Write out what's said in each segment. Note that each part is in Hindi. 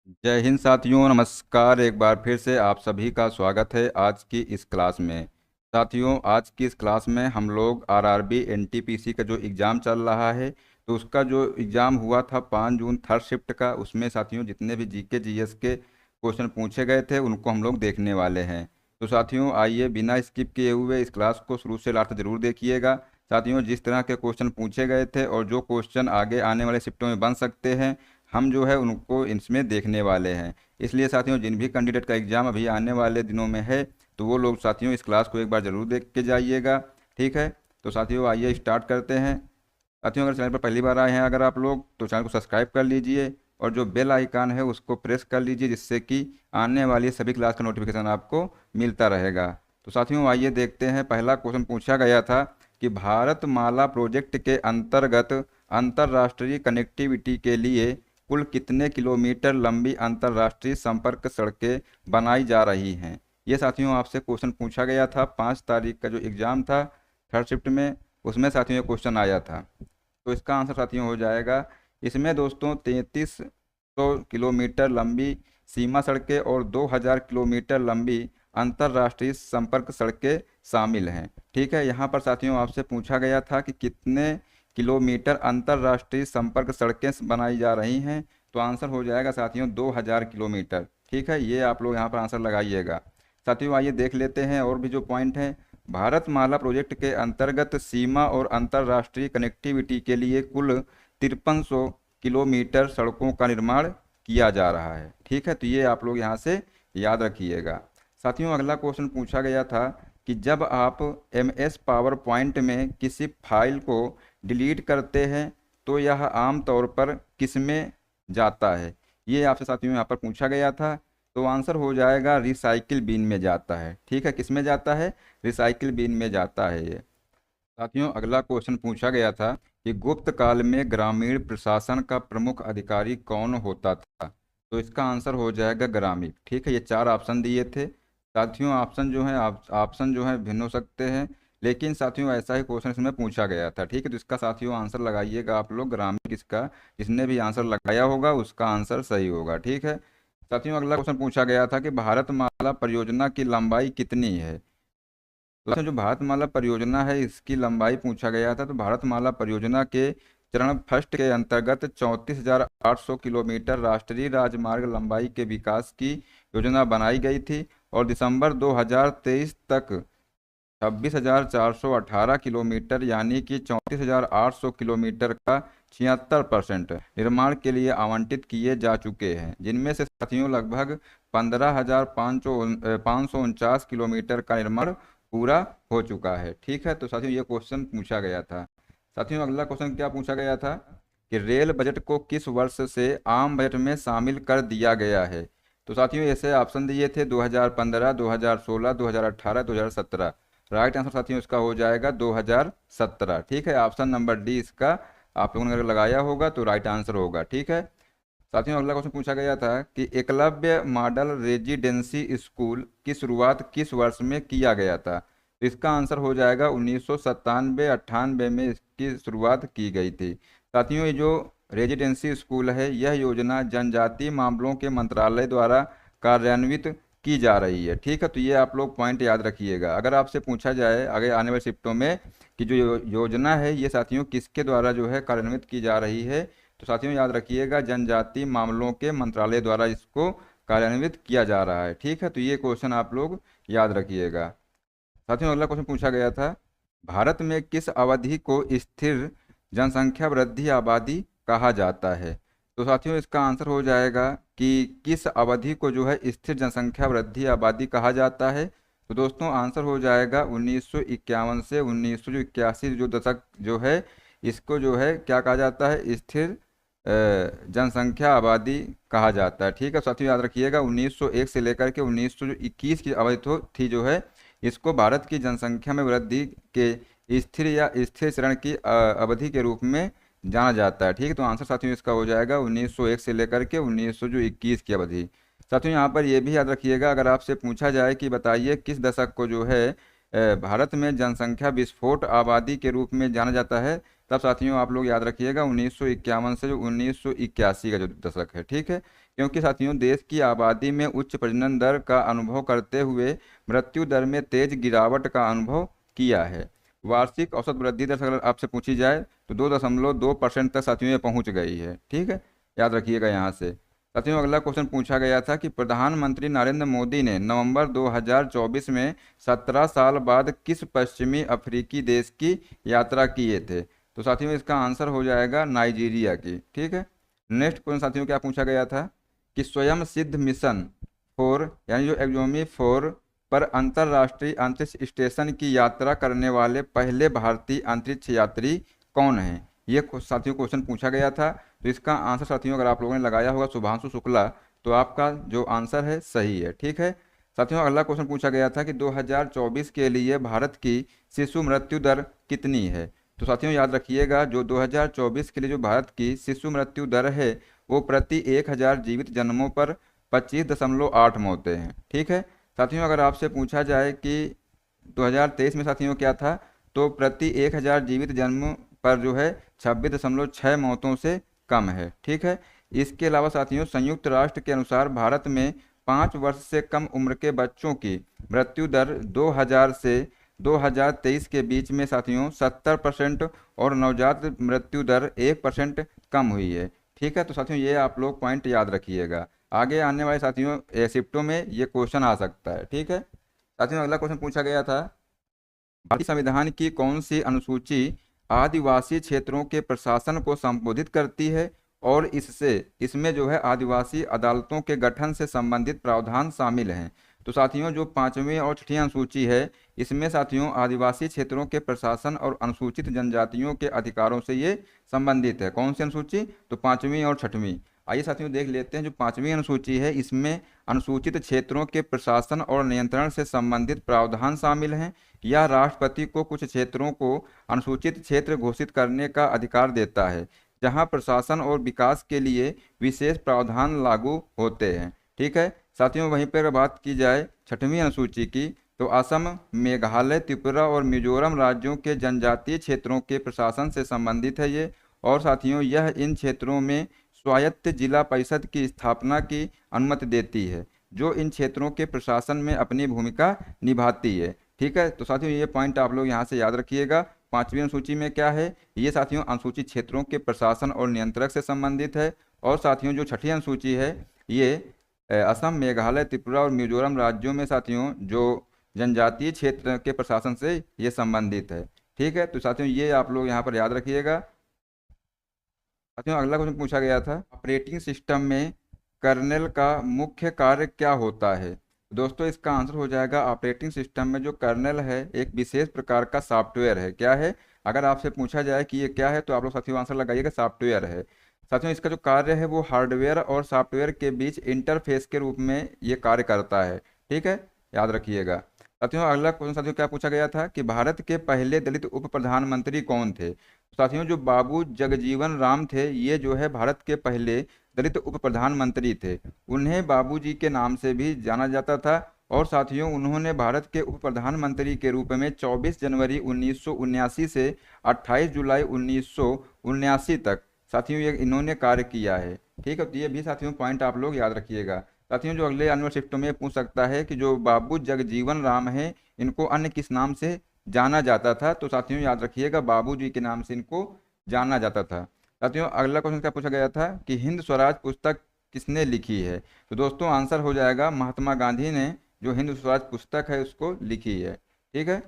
जय हिंद साथियों, नमस्कार। एक बार फिर से आप सभी का स्वागत है आज की इस क्लास में। साथियों, आज की इस क्लास में हम लोग आरआरबी एनटीपीसी का जो एग्ज़ाम चल रहा है, तो उसका जो एग्ज़ाम हुआ था 5 जून थर्ड शिफ्ट का, उसमें साथियों जितने भी जीके जीएस के क्वेश्चन पूछे गए थे उनको हम लोग देखने वाले हैं। तो साथियों आइए बिना स्किप किए हुए इस क्लास को शुरू से लास्ट जरूर देखिएगा। साथियों, जिस तरह के क्वेश्चन पूछे गए थे और जो क्वेश्चन आगे आने वाले शिफ्टों में बन सकते हैं, हम जो है उनको इसमें देखने वाले हैं। इसलिए साथियों, जिन भी कैंडिडेट का एग्ज़ाम अभी आने वाले दिनों में है, तो वो लोग साथियों इस क्लास को एक बार ज़रूर देख के जाइएगा। ठीक है, तो साथियों आइए स्टार्ट करते हैं। साथियों, अगर चैनल पर पहली बार आए हैं अगर आप लोग, तो चैनल को सब्सक्राइब कर लीजिए और जो बेल आइकन है उसको प्रेस कर लीजिए, जिससे कि आने वाली सभी क्लास का नोटिफिकेशन आपको मिलता रहेगा। तो साथियों आइए देखते हैं। पहला क्वेश्चन पूछा गया था कि भारतमाला प्रोजेक्ट के अंतर्गत अंतर्राष्ट्रीय कनेक्टिविटी के लिए कुल कितने किलोमीटर लंबी अंतर्राष्ट्रीय संपर्क सड़कें बनाई जा रही हैं। ये साथियों आपसे क्वेश्चन पूछा गया था 5 तारीख का जो एग्ज़ाम था थर्ड शिफ्ट में, उसमें साथियों ये क्वेश्चन आया था। तो इसका आंसर साथियों हो जाएगा इसमें दोस्तों 3300 किलोमीटर लंबी सीमा सड़कें और 2000 किलोमीटर लंबी अंतर्राष्ट्रीय संपर्क सड़कें शामिल हैं। ठीक है, यहाँ पर साथियों आपसे पूछा गया था कि कितने किलोमीटर अंतर्राष्ट्रीय संपर्क सड़कें बनाई जा रही हैं, तो आंसर हो जाएगा साथियों 2000 किलोमीटर। ठीक है, ये आप लोग यहाँ पर आंसर लगाइएगा। साथियों आइए देख लेते हैं और भी जो पॉइंट हैं। भारतमाला प्रोजेक्ट के अंतर्गत सीमा और अंतर्राष्ट्रीय कनेक्टिविटी के लिए कुल 5300 किलोमीटर सड़कों का निर्माण किया जा रहा है। ठीक है, तो ये आप लोग यहाँ से याद रखिएगा। साथियों अगला क्वेश्चन पूछा गया था कि जब आप MS पावर पॉइंट में किसी फाइल को डिलीट करते हैं तो यह आमतौर पर किस में जाता है। ये आपसे साथियों यहाँ पर पूछा गया था, तो आंसर हो जाएगा रिसाइकिल बिन में जाता है। ठीक है, किस में जाता है? रिसाइकिल बिन में जाता है ये। साथियों अगला क्वेश्चन पूछा गया था कि गुप्त काल में ग्रामीण प्रशासन का प्रमुख अधिकारी कौन होता था, तो इसका आंसर हो जाएगा ग्रामीण। ठीक है, ये 4 ऑप्शन दिए थे साथियों। ऑप्शन जो है ऑप्शन जो है भिन्न हो सकते हैं, लेकिन साथियों ऐसा ही क्वेश्चन इसमें पूछा गया था। ठीक है, तो इसका साथियों आंसर लगाइएगा आप लोग ग्रामीण किसका। जिसने भी आंसर लगाया होगा उसका आंसर सही होगा। ठीक है, साथियों अगला क्वेश्चन पूछा गया था कि भारतमाला परियोजना की लंबाई कितनी है। तो इसमें जो भारतमाला परियोजना है इसकी लंबाई पूछा गया था, तो भारतमाला परियोजना के चरण फर्स्ट के अंतर्गत 34,800 किलोमीटर राष्ट्रीय राजमार्ग लंबाई के विकास की योजना बनाई गई थी और दिसंबर 2023 तक 26,418 किलोमीटर यानी कि 34,800 किलोमीटर का 76% निर्माण के लिए आवंटित किए जा चुके हैं, जिनमें से साथियों लगभग 15,549 किलोमीटर का निर्माण पूरा हो चुका है। ठीक है, तो साथियों ये क्वेश्चन पूछा गया था। साथियों अगला क्वेश्चन क्या पूछा गया था कि रेल बजट को किस वर्ष से आम बजट में शामिल कर दिया गया है। तो साथियों ऐसे ऑप्शन दिए थे 2015, 2016, 2018, 2017। राइट आंसर साथियों इसका हो जाएगा 2017। ठीक है, ऑप्शन नंबर डी इसका आप लोगों ने अगर लगाया होगा तो राइट आंसर होगा। ठीक है, साथियों अगला क्वेश्चन पूछा गया था कि एकलव्य मॉडल रेजिडेंसी स्कूल की शुरुआत किस वर्ष में किया गया था। तो इसका आंसर हो जाएगा 1997-98 में इसकी शुरुआत की गई थी। साथियों ये जो रेजिडेंसी स्कूल है यह योजना जनजातीय मामलों के मंत्रालय द्वारा कार्यान्वित की जा रही है। ठीक है, तो ये आप लोग पॉइंट याद रखिएगा। अगर आपसे पूछा जाए आगे आने वाले शिफ्टों में कि जो योजना है ये साथियों किसके द्वारा जो है कार्यान्वित की जा रही है, तो साथियों याद रखिएगा जनजातीय मामलों के मंत्रालय द्वारा इसको कार्यान्वित किया जा रहा है। ठीक है, तो ये क्वेश्चन आप लोग याद रखिएगा। साथियों अगला क्वेश्चन पूछा गया था भारत में किस अवधि को स्थिर जनसंख्या वृद्धि आबादी कहा जाता है। तो साथियों इसका आंसर हो जाएगा कि किस अवधि को जो है स्थिर जनसंख्या वृद्धि आबादी कहा जाता है। तो दोस्तों आंसर हो जाएगा 1951 से 1981 जो दशक जो है, इसको जो है क्या कहा जाता है? स्थिर जनसंख्या आबादी कहा जाता है। ठीक है साथियों याद रखिएगा 1901 से लेकर के 1921 की अवधि थी जो है, इसको भारत की जनसंख्या में वृद्धि के स्थिर या स्थिर चरण की अवधि के रूप में जाना जाता है। ठीक है, तो आंसर साथियों इसका हो जाएगा 1901 से लेकर के 1921 की अवधि। साथियों यहाँ पर यह भी याद रखिएगा, अगर आपसे पूछा जाए कि बताइए किस दशक को जो है भारत में जनसंख्या विस्फोट आबादी के रूप में जाना जाता है, तब साथियों आप लोग याद रखिएगा 1951 से जो 1981 का जो दशक है। ठीक है, क्योंकि साथियों देश की आबादी में उच्च प्रजनन दर का अनुभव करते हुए मृत्यु दर में तेज गिरावट का अनुभव किया है। वार्षिक औसत वृद्धि दर अगर आपसे पूछी जाए तो 2.2% तक साथियों ये पहुंच गई है। ठीक है, याद रखिएगा यहाँ से। साथियों अगला क्वेश्चन पूछा गया था कि प्रधानमंत्री नरेंद्र मोदी ने नवंबर 2024 में 17 साल बाद किस पश्चिमी अफ्रीकी देश की यात्रा किए थे? तो साथियों इसका आंसर हो जाएगा नाइजीरिया की। ठीक है, नेक्स्ट क्वेश्चन साथियों क्या पूछा गया था कि स्वयं सिद्ध मिशन 4 यानी जो एक्सोमी 4 पर अंतर्राष्ट्रीय अंतरिक्ष स्टेशन की यात्रा करने वाले पहले भारतीय अंतरिक्ष यात्री कौन हैं? ये साथियों क्वेश्चन पूछा गया था। तो इसका आंसर साथियों अगर आप लोगों ने लगाया होगा शुभांशु शुक्ला, तो आपका जो आंसर है सही है। ठीक है साथियों, अगला क्वेश्चन पूछा गया था कि 2024 के लिए भारत की शिशु मृत्यु दर कितनी है? तो साथियों याद रखिएगा, जो 2024 के लिए जो भारत की शिशु मृत्यु दर है वो प्रति 1000 जीवित जन्मों पर 25.8 मौतें हैं। ठीक है साथियों, अगर आपसे पूछा जाए कि 2023 में साथियों क्या था, तो प्रति 1000 जीवित जन्म पर जो है 26.6 मौतों से कम है। ठीक है, इसके अलावा साथियों संयुक्त राष्ट्र के अनुसार भारत में 5 वर्ष से कम उम्र के बच्चों की मृत्यु दर 2000 से 2023 के बीच में साथियों 70% और नवजात मृत्यु दर 1% कम हुई है। ठीक है, तो साथियों ये आप लोग पॉइंट याद रखिएगा, आगे आने वाले साथियों शिफ्टों में ये क्वेश्चन आ सकता है। ठीक है साथियों, अगला क्वेश्चन पूछा गया था भारतीय संविधान की कौन सी अनुसूची आदिवासी क्षेत्रों के प्रशासन को संबोधित करती है और इसमें जो है आदिवासी अदालतों के गठन से संबंधित प्रावधान शामिल हैं? तो साथियों जो 5वीं और 6वीं अनुसूची है इसमें साथियों आदिवासी क्षेत्रों के प्रशासन और अनुसूचित जनजातियों के अधिकारों से ये संबंधित है। कौन सी अनुसूची? तो 5वीं और 6वीं। आइए साथियों देख लेते हैं, जो 5वीं अनुसूची है इसमें अनुसूचित क्षेत्रों के प्रशासन और नियंत्रण से संबंधित प्रावधान शामिल हैं। यह राष्ट्रपति को कुछ क्षेत्रों को अनुसूचित क्षेत्र घोषित करने का अधिकार देता है जहां प्रशासन और विकास के लिए विशेष प्रावधान लागू होते हैं। ठीक है साथियों, वहीं पर बात की जाए 6वीं अनुसूची की, तो असम, मेघालय, त्रिपुरा और मिजोरम राज्यों के जनजातीय क्षेत्रों के प्रशासन से संबंधित है ये। और साथियों यह इन क्षेत्रों में स्वायत्त जिला परिषद की स्थापना की अनुमति देती है जो इन क्षेत्रों के प्रशासन में अपनी भूमिका निभाती है। ठीक है, तो साथियों ये पॉइंट आप लोग यहाँ से याद रखिएगा। 5वीं अनुसूची में क्या है, ये साथियों अनुसूचित क्षेत्रों के प्रशासन और नियंत्रक से संबंधित है। और साथियों जो 6वीं अनुसूची है ये असम, मेघालय, त्रिपुरा और मिजोरम राज्यों में साथियों जो जनजातीय क्षेत्र के प्रशासन से ये संबंधित है। ठीक है, तो साथियों ये आप लोग यहाँ पर याद रखिएगा। साथियों अगला क्वेश्चन पूछा गया था ऑपरेटिंग सिस्टम में कर्नेल का मुख्य कार्य क्या होता है? दोस्तों इसका आंसर हो जाएगा ऑपरेटिंग सिस्टम में जो कर्नेल है एक विशेष प्रकार का सॉफ्टवेयर है। क्या है? अगर आपसे पूछा जाए कि ये क्या है तो आप लोग साथियों आंसर लगाइएगा सॉफ्टवेयर है। साथियों इसका जो कार्य है वो हार्डवेयर और सॉफ्टवेयर के बीच इंटरफेस के रूप में ये कार्य करता है। ठीक है, याद रखिएगा। साथियों अगला क्वेश्चन साथियों क्या पूछा गया था कि भारत के पहले दलित उप प्रधानमंत्री कौन थे? साथियों जो बाबू जगजीवन राम थे ये जो है भारत के पहले दलित उप प्रधानमंत्री थे। उन्हें बाबूजी के नाम से भी जाना जाता था। और साथियों उन्होंने भारत के उप प्रधानमंत्री के रूप में 24 जनवरी 1979 से 28 जुलाई 1979 तक साथियों ये इन्होंने कार्य किया है। ठीक है, तो ये भी साथियों पॉइंट आप लोग याद रखिएगा। साथियों जो अगले आने वाले शिफ्टों में पूछ सकता है कि जो बाबू जगजीवन राम है इनको अन्य किस नाम से जाना जाता था? तो साथियों याद रखिएगा बाबूजी के नाम से इनको जाना जाता था। साथियों अगला क्वेश्चन क्या पूछा गया था कि हिंद स्वराज पुस्तक किसने लिखी है? तो दोस्तों आंसर हो जाएगा महात्मा गांधी ने जो हिंद स्वराज पुस्तक है उसको लिखी है। ठीक है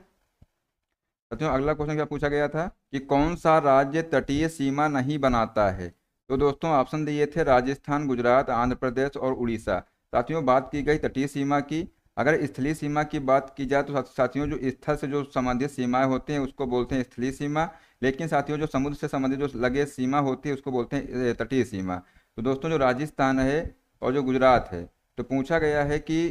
साथियों अगला क्वेश्चन क्या पूछा गया था कि कौन सा राज्य तटीय सीमा नहीं बनाता है? तो दोस्तों ऑप्शन दिए थे राजस्थान, गुजरात, आंध्र प्रदेश और उड़ीसा। साथियों बात की गई तटीय सीमा की। अगर स्थलीय सीमा की बात की जाए तो साथियों जो स्थल से जो संबंधित सीमाएं होती हैं उसको बोलते हैं स्थलीय सीमा। लेकिन साथियों जो समुद्र से संबंधित जो लगे सीमा होती है उसको बोलते हैं तटीय सीमा। तो दोस्तों जो राजस्थान है और जो गुजरात है, तो पूछा गया है कि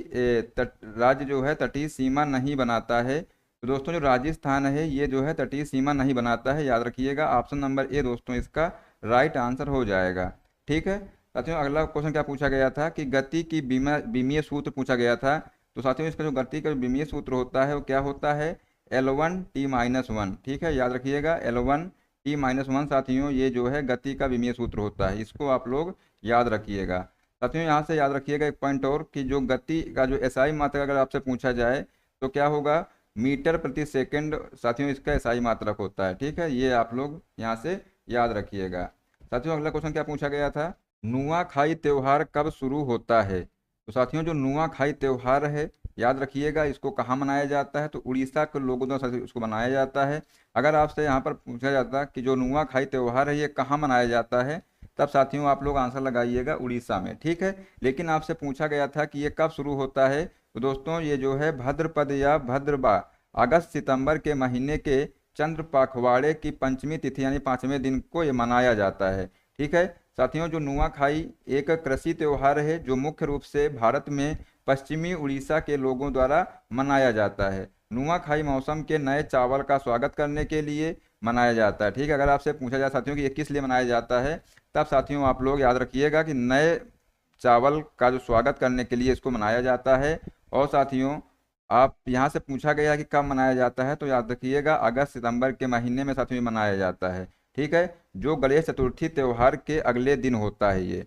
राज्य जो है तटीय सीमा नहीं बनाता है। तो दोस्तों जो राजस्थान है ये जो है तटीय सीमा नहीं बनाता है। याद रखिएगा ऑप्शन नंबर ए दोस्तों इसका राइट आंसर हो जाएगा। ठीक है साथियों अगला क्वेश्चन क्या पूछा गया था कि गति की विमीय सूत्र पूछा गया था। तो साथियों इसका जो गति का विमीय सूत्र होता है वो क्या होता है? L1T-1। ठीक है, याद रखिएगा L1T-1 साथियों ये जो है गति का विमीय सूत्र होता है, इसको आप लोग याद रखिएगा। साथियों यहाँ से याद रखिएगा एक पॉइंट और, कि जो गति का जो एसआई मात्रक अगर आपसे पूछा जाए तो क्या होगा, मीटर प्रति सेकंड साथियों इसका एसआई मात्रक होता है। ठीक है, ये आप लोग यहाँ से याद रखिएगा। साथियों अगला क्वेश्चन क्या पूछा गया था, नुआखाई त्योहार कब शुरू होता है। तो साथियों जो नुआखाई त्योहार है, याद रखिएगा इसको कहाँ मनाया जाता है, तो उड़ीसा के लोगों द्वारा साथियों इसको मनाया जाता है। अगर आपसे यहाँ पर पूछा जाता कि जो नुआखाई त्योहार है ये कहाँ मनाया जाता है, तब साथियों आप लोग आंसर लगाइएगा उड़ीसा में। ठीक है, लेकिन आपसे पूछा गया था कि ये कब शुरू होता है, तो दोस्तों ये जो है भाद्रपद या भद्रबा अगस्त सितंबर के महीने के चंद्र पखवाड़े की पंचमी तिथि यानी 5वें दिन को ये मनाया जाता है। ठीक है साथियों, जो नुआखाई एक कृषि त्योहार है जो मुख्य रूप से भारत में पश्चिमी उड़ीसा के लोगों द्वारा मनाया जाता है। नुआखाई मौसम के नए चावल का स्वागत करने के लिए मनाया जाता है। ठीक है, अगर आपसे पूछा जाए साथियों कि ये किस लिए मनाया जाता है, तब साथियों आप लोग याद रखिएगा कि नए चावल का जो स्वागत करने के लिए इसको मनाया जाता है। और साथियों आप यहाँ से पूछा गया कि कब मनाया जाता है, तो याद रखिएगा अगस्त सितंबर के महीने में साथियों मनाया जाता है। ठीक है, जो गणेश चतुर्थी त्योहार के अगले दिन होता है ये।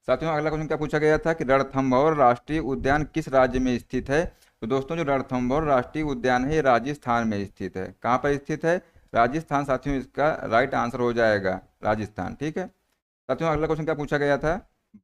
साथियों अगला क्वेश्चन क्या पूछा गया था कि रणथंभौर राष्ट्रीय उद्यान किस राज्य में स्थित है। तो दोस्तों जो रणथंभौर राष्ट्रीय उद्यान है ये राजस्थान में स्थित है। कहाँ पर स्थित है, राजस्थान। साथियों इसका राइट आंसर हो जाएगा राजस्थान। ठीक है साथियों अगला क्वेश्चन क्या पूछा गया था,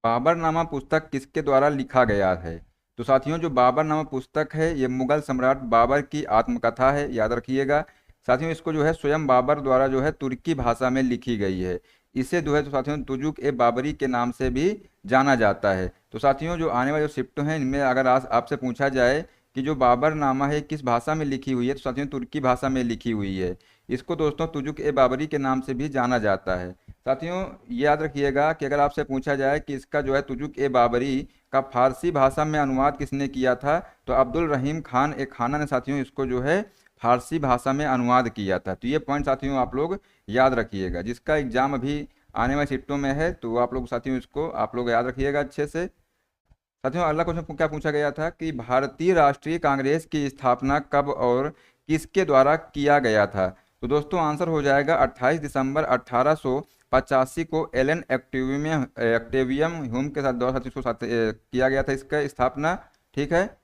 बाबरनामा पुस्तक किसके द्वारा लिखा गया है। तो साथियों जो बाबरनामा पुस्तक है ये मुगल सम्राट बाबर की आत्मकथा है, याद रखिएगा। साथियों इसको जो है स्वयं बाबर द्वारा जो है तुर्की भाषा में लिखी गई है। इसे जो है तो साथियों तुजुक ए बाबरी के नाम से भी जाना जाता है। तो साथियों जो आने वाले जो शिफ्ट हैं इनमें अगर आज आपसे पूछा जाए कि जो बाबरनामा है किस भाषा में लिखी हुई है, तो साथियों तुर्की भाषा में लिखी हुई है। इसको दोस्तों तुजुक ए बाबरी के नाम से भी जाना जाता है। साथियों याद रखिएगा कि अगर आपसे पूछा जाए कि इसका जो है तुजुक ए बाबरी का फारसी भाषा में अनुवाद किसने किया था, तो अब्दुल रहीम खान ए खाना ने साथियों इसको जो है फारसी भाषा में अनुवाद किया था। तो ये पॉइंट साथियों आप लोग याद रखिएगा, जिसका एग्जाम अभी आने वाले शिफ्टों में है, तो आप लोग साथियों इसको आप लोग याद रखिएगा अच्छे से। साथियों अगला क्वेश्चन क्या पूछा गया था कि भारतीय राष्ट्रीय कांग्रेस की स्थापना कब और किसके द्वारा किया गया था। तो दोस्तों आंसर हो जाएगा 28 दिसंबर 1885 को एलन एक्टेवियम ह्यूम के साथ द्वारा साथियों किया गया था इसका स्थापना। ठीक है,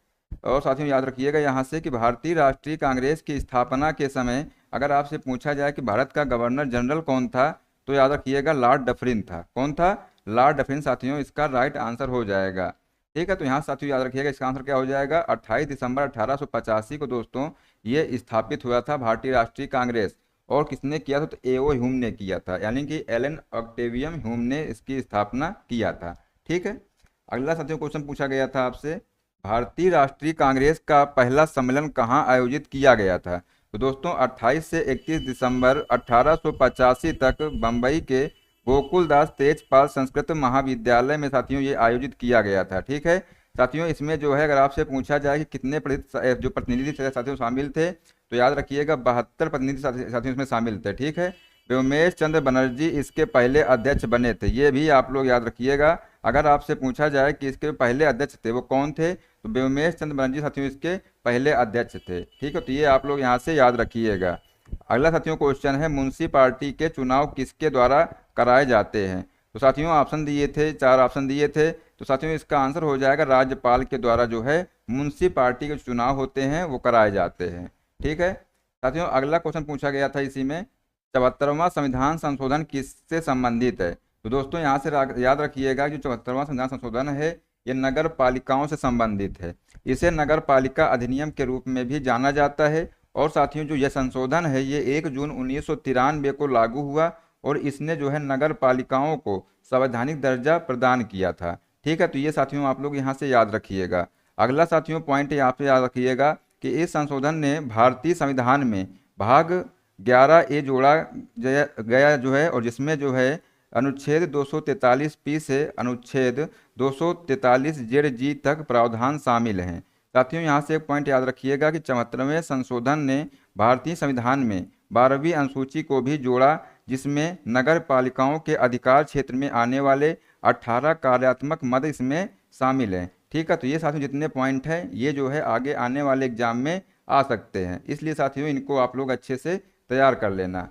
और साथियों याद रखिएगा यहाँ से कि भारतीय राष्ट्रीय कांग्रेस की स्थापना के समय अगर आपसे पूछा जाए कि भारत का गवर्नर जनरल कौन था, तो याद रखिएगा लॉर्ड डफरिन था। कौन था, लॉर्ड डफरिन। साथियों इसका राइट आंसर हो जाएगा। ठीक है, तो यहाँ साथियों याद रखिएगा इसका आंसर क्या हो जाएगा, 28 दिसंबर 1885 को दोस्तों ये स्थापित हुआ था भारतीय राष्ट्रीय कांग्रेस। और किसने किया था, तो एओ ह्यूम ने किया था, यानी कि एलन ऑक्टेवियम ह्यूम ने इसकी स्थापना किया था। ठीक है, अगला साथियों क्वेश्चन पूछा गया था आपसे, भारतीय राष्ट्रीय कांग्रेस का पहला सम्मेलन कहाँ आयोजित किया गया था। तो दोस्तों 28 से 31 दिसंबर 1885 तक बम्बई के गोकुलदास तेजपाल संस्कृत महाविद्यालय में साथियों ये आयोजित किया गया था। ठीक है साथियों, इसमें जो है अगर आपसे पूछा जाए कि कितने जो प्रतिनिधि साथियों शामिल थे, तो याद रखिएगा 72 प्रतिनिधि साथियों इसमें शामिल थे। ठीक है, व्योमेश चंद्र बनर्जी इसके पहले अध्यक्ष बने थे, ये भी आप लोग याद रखिएगा। अगर आपसे पूछा जाए कि इसके पहले अध्यक्ष थे वो कौन थे, तो व्योमेश चंद्र बनर्जी साथियों इसके पहले अध्यक्ष थे। ठीक है, तो ये आप लोग यहाँ से याद रखिएगा। अगला साथियों क्वेश्चन है, म्युनिसिपैलिटी के चुनाव किसके द्वारा कराए जाते हैं। तो साथियों ऑप्शन दिए थे, 4 ऑप्शन दिए थे, तो साथियों इसका आंसर हो जाएगा राज्यपाल के द्वारा जो है म्युनिसिपैलिटी के चुनाव होते हैं वो कराए जाते हैं। ठीक है साथियों, अगला क्वेश्चन पूछा गया था इसी में, 74वां संविधान संशोधन किससे संबंधित है। तो दोस्तों यहाँ से याद रखिएगा कि 74वां संविधान संशोधन है ये नगर पालिकाओं से संबंधित है। इसे नगर पालिका अधिनियम के रूप में भी जाना जाता है। और साथियों जो यह संशोधन है ये 1 जून 1993 को लागू हुआ और इसने जो है नगर पालिकाओं को संवैधानिक दर्जा प्रदान किया था। ठीक है, तो ये साथियों आप लोग यहाँ से याद रखिएगा। अगला साथियों पॉइंट यहाँ पे याद रखिएगा कि इस संशोधन ने भारतीय संविधान में भाग 11A जोड़ा गया जो है, और जिसमें जो है अनुच्छेद 243 से अनुच्छेद 243 तक प्रावधान शामिल हैं। साथियों यहाँ से एक पॉइंट याद रखिएगा कि 74वें संशोधन ने भारतीय संविधान में 12वीं अनुसूची को भी जोड़ा, जिसमें नगर पालिकाओं के अधिकार क्षेत्र में आने वाले 18 कार्यात्मक मद इसमें शामिल हैं। ठीक है, तो ये साथियों जितने पॉइंट हैं ये जो है आगे आने वाले एग्जाम में आ सकते हैं, इसलिए साथियों इनको आप लोग अच्छे से तैयार कर लेना।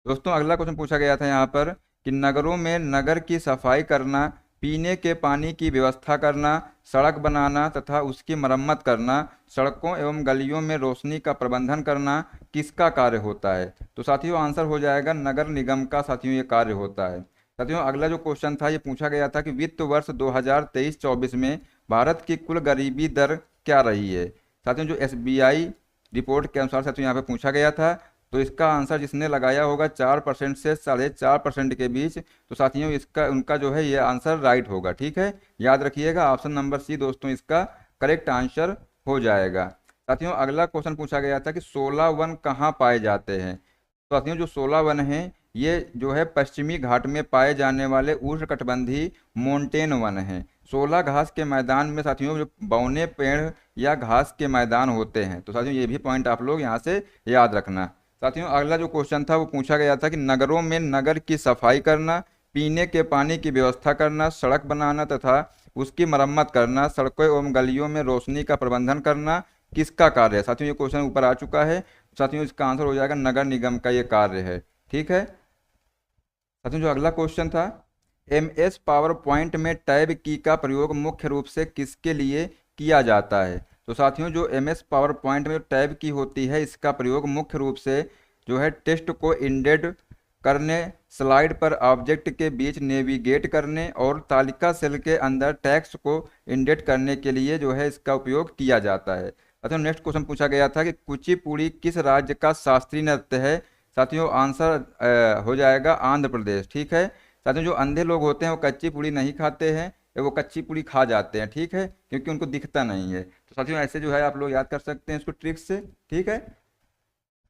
दोस्तों अगला क्वेश्चन पूछा गया था यहाँ पर कि नगरों में नगर की सफाई करना, पीने के पानी की व्यवस्था करना, सड़क बनाना तथा उसकी मरम्मत करना, सड़कों एवं गलियों में रोशनी का प्रबंधन करना किसका कार्य होता है? तो साथियों आंसर हो जाएगा नगर निगम का साथियों ये कार्य होता है। साथियों अगला जो क्वेश्चन था ये पूछा गया था कि वित्त वर्ष 2023-24 में भारत की कुल गरीबी दर क्या रही है? साथियों जो एसबीआई रिपोर्ट के अनुसार साथियों यहाँ पे पूछा गया था, तो इसका आंसर जिसने लगाया होगा 4% से 4.5% के बीच, तो साथियों इसका उनका जो है ये आंसर राइट होगा। ठीक है, याद रखिएगा ऑप्शन नंबर सी दोस्तों इसका करेक्ट आंसर हो जाएगा। साथियों अगला क्वेश्चन पूछा गया था कि 16 वन कहाँ पाए जाते हैं? तो साथियों जो 16 वन हैं ये जो है पश्चिमी घाट में पाए जाने वाले उष्णकटिबंधीय मोंटेन वन हैं। 16 घास के मैदान में साथियों जो बौने पेड़ या घास के मैदान होते हैं। तो साथियों ये भी पॉइंट आप लोग यहाँ से याद रखना। साथियों अगला जो क्वेश्चन था वो पूछा गया था कि नगरों में नगर की सफाई करना, पीने के पानी की व्यवस्था करना, सड़क बनाना तथा उसकी मरम्मत करना, सड़कों एवं गलियों में रोशनी का प्रबंधन करना किसका कार्य है? साथियों ये क्वेश्चन ऊपर आ चुका है। साथियों इसका आंसर हो जाएगा नगर निगम का ये कार्य है। ठीक है साथियों जो अगला क्वेश्चन था, MS पावर पॉइंट में टैब की का प्रयोग मुख्य रूप से किसके लिए किया जाता है? तो साथियों जो MS पावर पॉइंट में टैब की होती है इसका प्रयोग मुख्य रूप से जो है टेक्स्ट को इंडेंट करने, स्लाइड पर ऑब्जेक्ट के बीच नेविगेट करने और तालिका सेल के अंदर टेक्स्ट को इंडेंट करने के लिए जो है इसका उपयोग किया जाता है। साथियों नेक्स्ट क्वेश्चन पूछा गया था कि कुचिपुड़ी किस राज्य का शास्त्रीय नृत्य है? साथियों आंसर हो जाएगा आंध्र प्रदेश। ठीक है साथियों जो अंधे लोग होते हैं वो कच्ची पूड़ी नहीं खाते हैं या वो कच्ची पूड़ी खा जाते हैं। ठीक है क्योंकि उनको दिखता नहीं है। तो साथियों ऐसे जो है आप लोग याद कर सकते हैं इसको ट्रिक से। ठीक है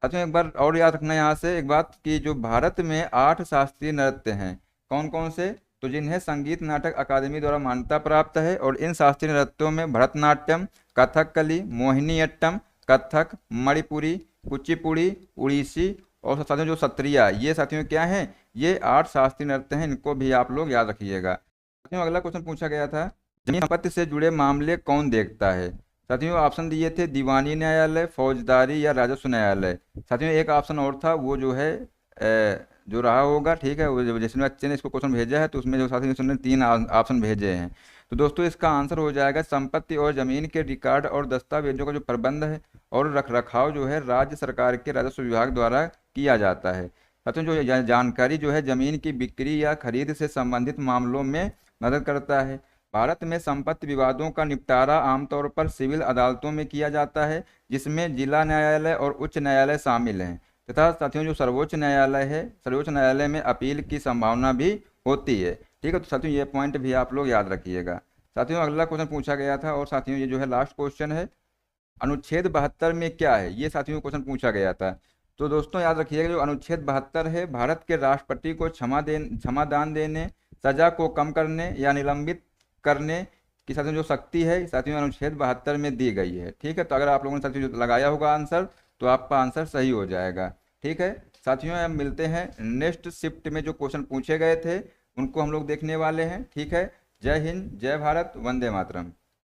साथियों एक बार और याद रखना यहाँ से एक बात कि जो भारत में 8 शास्त्रीय नृत्य हैं कौन कौन से, तो जिन्हें संगीत नाटक अकादमी द्वारा मान्यता प्राप्त है, और इन शास्त्रीय नृत्यों में भरतनाट्यम, कथकली, मोहिनीअट्टम, कथक, मणिपुरी, कुचिपुड़ी, उड़ीसी और साथियों जो सत्रिया, ये साथियों क्या हैं, ये 8 शास्त्रीय नृत्य हैं, इनको भी आप लोग याद रखिएगा। साथियों अगला क्वेश्चन पूछा गया था जमीन संपत्ति से जुड़े मामले कौन देखता है? साथियों ऑप्शन दिए थे दीवानी न्यायालय, फौजदारी या राजस्व न्यायालय। साथियों एक ऑप्शन और था वो जो है जो रहा होगा। ठीक है वो जैसे बच्चे ने इसको क्वेश्चन भेजा है तो उसमें जो साथियों ने 3 ऑप्शन भेजे हैं। तो दोस्तों इसका आंसर हो जाएगा संपत्ति और जमीन के रिकॉर्ड और दस्तावेजों का जो प्रबंध है और रखरखाव जो है राज्य सरकार के राजस्व विभाग द्वारा किया जाता है। साथियों जो जानकारी जो है जमीन की बिक्री या खरीद से संबंधित मामलों में मदद करता है। भारत में संपत्ति विवादों का निपटारा आमतौर पर सिविल अदालतों में किया जाता है जिसमें जिला न्यायालय और उच्च न्यायालय शामिल हैं, तथा साथियों जो सर्वोच्च न्यायालय है, सर्वोच्च न्यायालय में अपील की संभावना भी होती है। ठीक है तो साथियों ये पॉइंट भी आप लोग याद रखिएगा। साथियों अगला क्वेश्चन पूछा गया था और साथियों ये जो है लास्ट क्वेश्चन है, अनुच्छेद 72 में क्या है, ये साथियों क्वेश्चन पूछा गया था। तो दोस्तों याद रखिएगा जो अनुच्छेद 72 है भारत के राष्ट्रपति को क्षमादान देने, सजा को कम करने या निलंबित करने की साथियों जो शक्ति है साथियों अनुच्छेद 72 में दी गई है। ठीक है तो अगर आप लोगों ने साथियों जो लगाया होगा आंसर तो आपका आंसर सही हो जाएगा। ठीक है साथियों हम मिलते हैं नेक्स्ट शिफ्ट में जो क्वेश्चन पूछे गए थे उनको हम लोग देखने वाले हैं। ठीक है जय हिंद, जय भारत, वंदे मातरम।